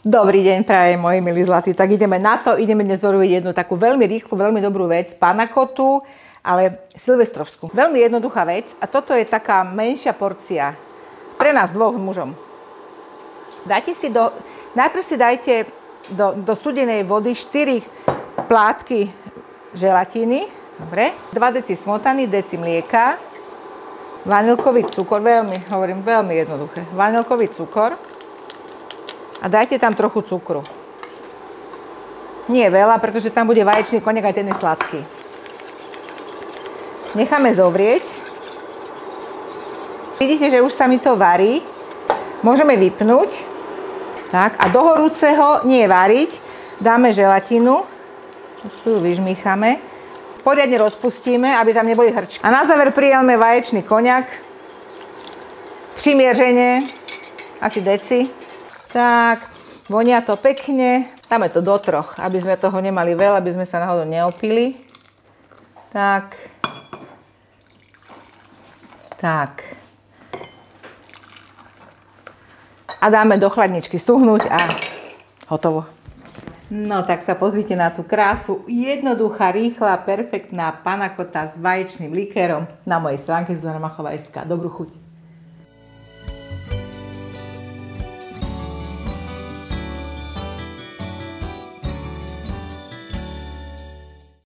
Dobrý deň, prajem, moji milí zlatí. Tak ideme na to. Ideme dnes urobiť jednu takú veľmi rýchlu, veľmi dobrú vec. Panna cottu, ale silvestrovskú. Veľmi jednoduchá vec. A toto je taká menšia porcia. Pre nás dvoch mužom. Najprv si dajte do studenej vody 4 plátky želatíny. Dobre. 2 deci smotany, deci mlieka. Vanilkový cukor. Veľmi jednoduché. Vanilkový cukor. A dajte tam trochu cukru. Nie veľa, pretože tam bude vaječný koniak, aj ten je sladký. Necháme zovrieť. Vidíte, že už sa mi to varí. Môžeme vypnúť. Tak, a do horúceho nie variť. Dáme želatínu. Tu ju vyžmýchame. Poriadne rozpustíme, aby tam neboli hrčky. A na záver prijeme vaječný koniak. Přimieržene. Asi deci. Tak, vonia to pekne. Dáme to do 3, aby sme toho nemali veľa, aby sme sa náhodou neopili. Tak. Tak. A dáme do chladničky stuhnúť a hotovo. No tak sa pozrite na tú krásu. Jednoduchá, rýchla, perfektná panna cotta s vaječným likérom na mojej stránke Zuzana Machová.sk. Dobrú chuť.